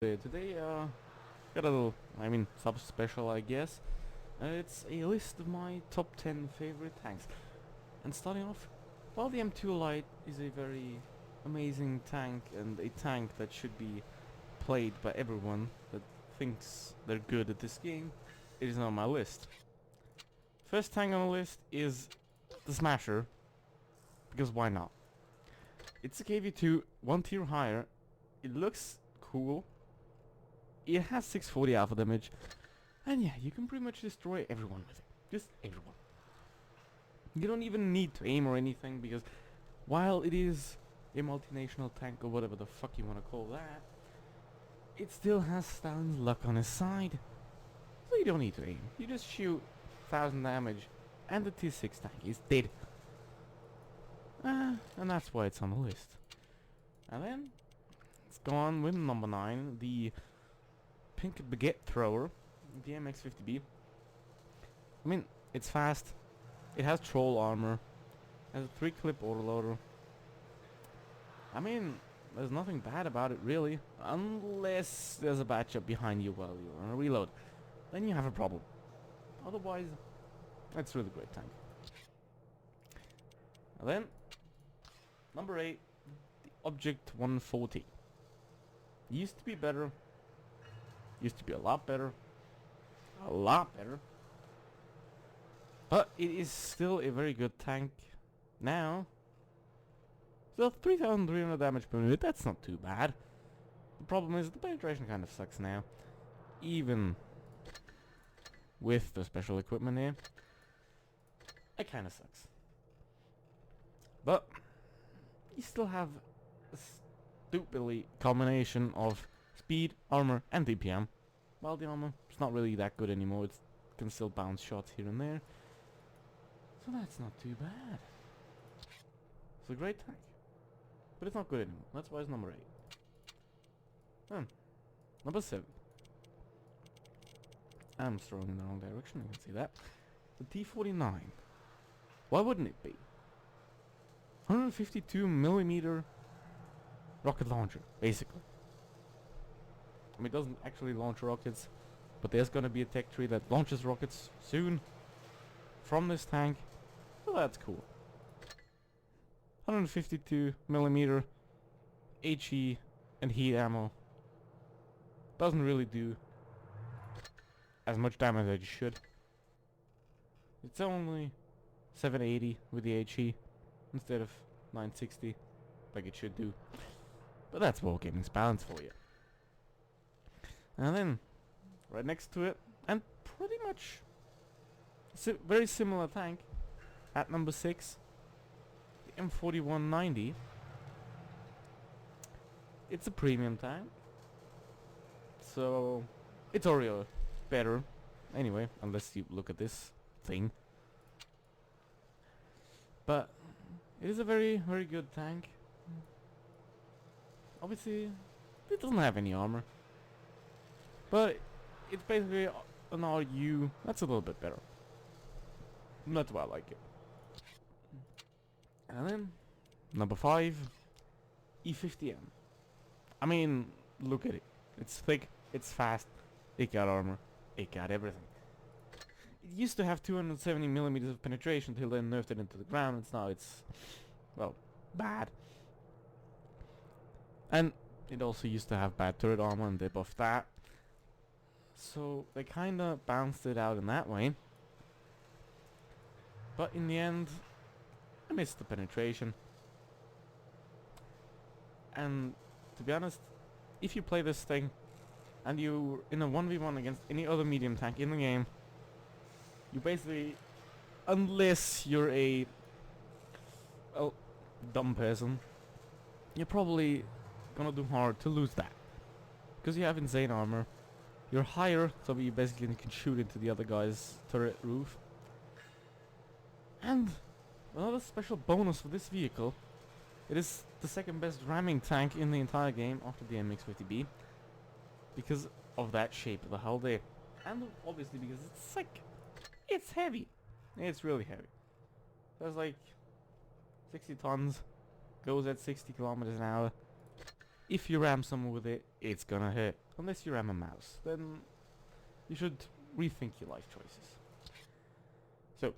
Today, got a little, sub-special, I guess. It's a list of my top 10 favorite tanks. And starting off, while the M2 Lite is a very amazing tank and a tank that should be played by everyone that thinks they're good at this game, it is on my list. First tank on the list is the Smasher, because why not? It's a KV2, one tier higher. It looks cool. It has 640 alpha damage, and yeah, you can pretty much destroy everyone with it. Just everyone. You don't even need to aim or anything, because while it is a multinational tank or whatever the fuck you want to call that, it still has Stalin's luck on his side. So you don't need to aim. You just shoot 1000 damage, and the T6 tank is dead. And that's why it's on the list. And then, let's go on with number 9, the pink Baguette thrower, the MX-50B. I mean, it's fast, it has troll armor, has a 3-clip autoloader. I mean, there's nothing bad about it really, unless there's a batchup behind you while you're on a reload. Then you have a problem. Otherwise, it's a really great tank. And then, number 8, the Object 140. Used to be better. Used to be a lot better. A lot better. But it is still a very good tank now. So 3,300 damage per minute, that's not too bad. The problem is the penetration kind of sucks now. Even with the special equipment here, it kind of sucks. But you still have a stupidly combination of speed, armor, and DPM. Well, the armor is not really that good anymore. It can still bounce shots here and there. So that's not too bad. It's a great tank. But it's not good anymore. That's why it's number 8. Number 7. I'm throwing in the wrong direction, you can see that. The T-49. Why wouldn't it be? 152mm rocket launcher, basically. I mean, it doesn't actually launch rockets, but there's gonna be a tech tree that launches rockets soon from this tank, so that's cool. 152mm HE and heat ammo. Doesn't really do as much damage as it should. It's only 780 with the HE instead of 960 like it should do. But that's Wargaming's balance for you. And then, right next to it, and pretty much very similar tank, at number 6, the M4190. It's a premium tank, so it's already better, anyway, unless you look at this thing. But it is a very, very good tank. Obviously, it doesn't have any armor. But it's basically an RU that's a little bit better. That's why I like it. And then, number 5, E50M. I mean, look at it. It's thick, it's fast, it got armor, it got everything. It used to have 270mm of penetration till they nerfed it into the ground, and now it's, well, bad. And it also used to have bad turret armor, and they buffed that. So they kinda bounced it out in that way. But in the end, I missed the penetration. And to be honest, if you play this thing and you're in a 1v1 against any other medium tank in the game, you basically, unless you're a dumb person, you're probably gonna do hard to lose that. Because you have insane armor. You're higher, so you basically can shoot into the other guy's turret roof. And another special bonus for this vehicle, it is the second best ramming tank in the entire game after the MX-50B. Because of that shape of the hull there. And obviously because it's sick. It's heavy. It's really heavy. There's like 60 tons, goes at 60 kilometers an hour. If you ram someone with it, it's gonna hit. unless you're a mouse, then you should rethink your life choices. So,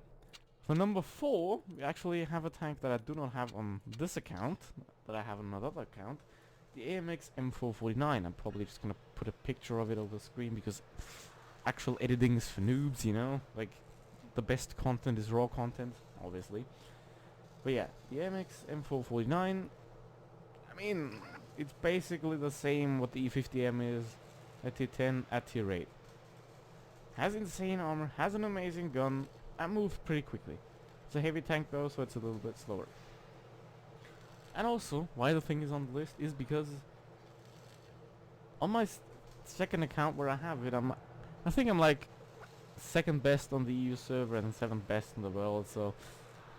for number 4, we actually have a tank that I do not have on this account, that I have on another account, the AMX M449. I'm probably just gonna put a picture of it over the screen because actual editing is for noobs, you know? Like, the best content is raw content, obviously. But yeah, the AMX M449, I mean, it's basically the same what the E50M is at tier 10 at tier 8. Has insane armor, has an amazing gun, and moves pretty quickly. It's a heavy tank though, so it's a little bit slower. And also, why the thing is on the list is because on my second account where I have it, I think I'm like second best on the EU server and 7th best in the world, so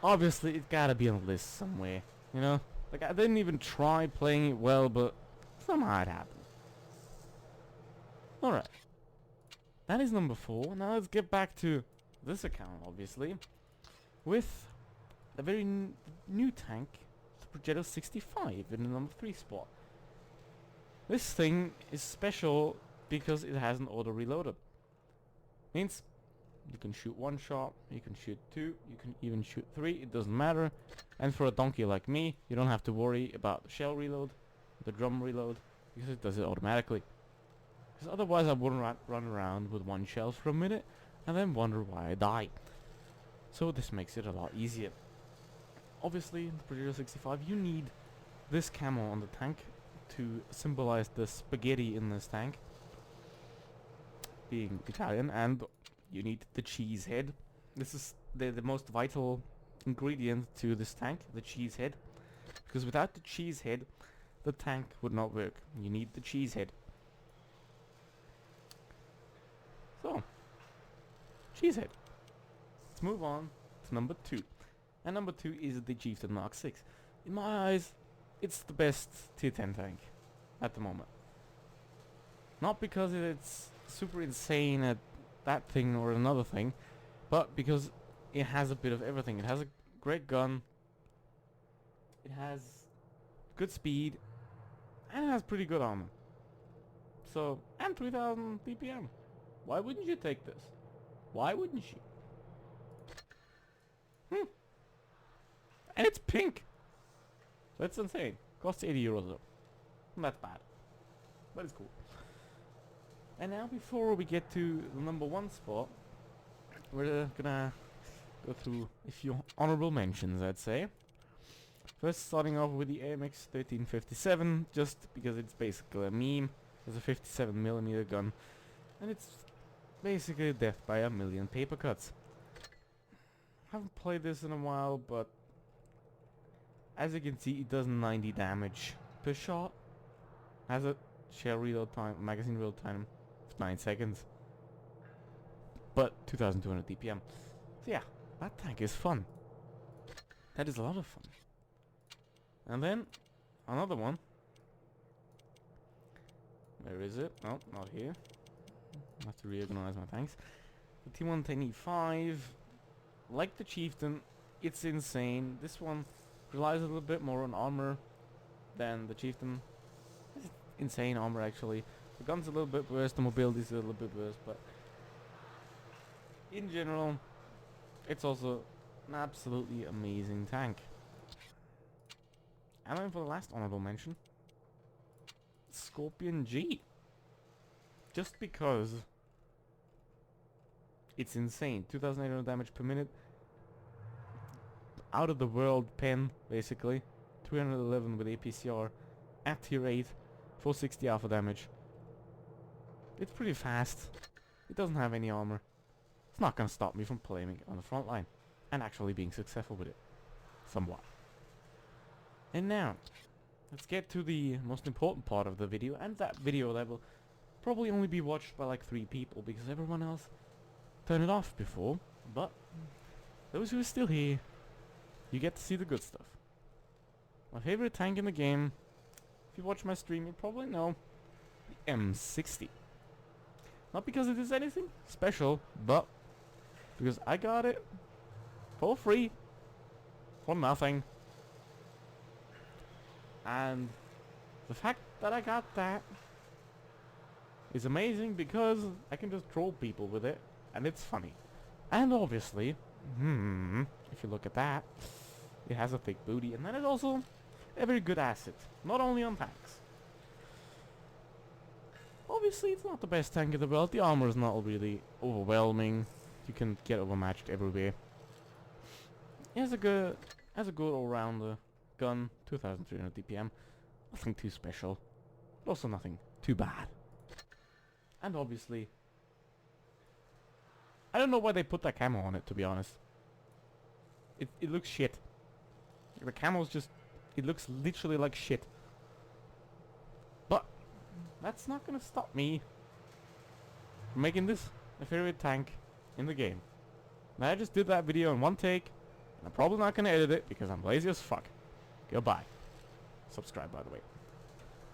obviously it gotta be on the list somewhere, you know? Like, I didn't even try playing it well, but somehow it happened. Alright. That is number 4. Now let's get back to this account, obviously, with a very new tank, the Projeto 65 in the number 3 spot. This thing is special because it has an auto reloader. Means you can shoot 1 shot, you can shoot 2, you can even shoot 3, it doesn't matter. And for a donkey like me, you don't have to worry about the shell reload, the drum reload, because it does it automatically. Because otherwise I wouldn't run around with 1 shell for a minute and then wonder why I die. So this makes it a lot easier. Obviously, in the Projeto 65, you need this camo on the tank to symbolize the spaghetti in this tank, being Italian, and you need the cheese head. This is the most vital ingredient to this tank, the cheese head, because without the cheese head, the tank would not work. You need the cheese head. So, cheese head. Let's move on to number 2. And number 2 is the Chieftain Mark 6. In my eyes, it's the best tier 10 tank at the moment. Not because it's super insane at that thing or another thing, but because it has a bit of everything. It has a great gun, it has good speed, and it has pretty good armor. So, and 3000 DPM. Why wouldn't you take this? Why wouldn't you? And it's pink. So it's insane. Costs 80 euros though. Not bad. But it's cool. And now before we get to the number 1 spot, we're gonna go through a few honorable mentions, I'd say. First, starting off with the AMX 1357, just because it's basically a meme. It's a 57mm gun, and it's basically death by a million paper cuts. Haven't played this in a while, but as you can see, it does 90 damage per shot. Has a shell reload time, magazine reload time of 9 seconds, but 2200 DPM. So yeah, that tank is fun. That is a lot of fun. And then another one. Where is it? Oh, not here. I have to reorganize my tanks. The T110E5, like the Chieftain, it's insane. This one relies a little bit more on armor than the Chieftain. It's insane armor actually. The gun's a little bit worse, the mobility's a little bit worse, but in general, it's also an absolutely amazing tank. And then for the last honorable mention, Scorpion G. Just because it's insane. 2800 damage per minute. Out of the world pen, basically. 311 with APCR. At tier 8. 460 alpha damage. It's pretty fast. It doesn't have any armor. It's not gonna stop me from playing it on the front line. And actually being successful with it. Somewhat. And now, let's get to the most important part of the video, and that video that will probably only be watched by like 3 people because everyone else turned it off before. But those who are still here, you get to see the good stuff. My favorite tank in the game, if you watch my stream, you probably know the M60. Not because it is anything special, but because I got it for free, for nothing. And the fact that I got that is amazing because I can just troll people with it, and it's funny. And obviously, if you look at that, it has a thick booty, and that is also a very good asset, not only on tanks. Obviously, it's not the best tank in the world. The armor is not really overwhelming. You can get overmatched everywhere. It has a good all-rounder gun, 2,300 DPM. Nothing too special, but also nothing too bad. And obviously, I don't know why they put that camo on it, to be honest. It looks shit. The camo's just, it looks literally like shit. But that's not gonna stop me from making this my favorite tank in the game. Now, I just did that video in one take, and I'm probably not gonna edit it because I'm lazy as fuck. Goodbye. Subscribe, by the way.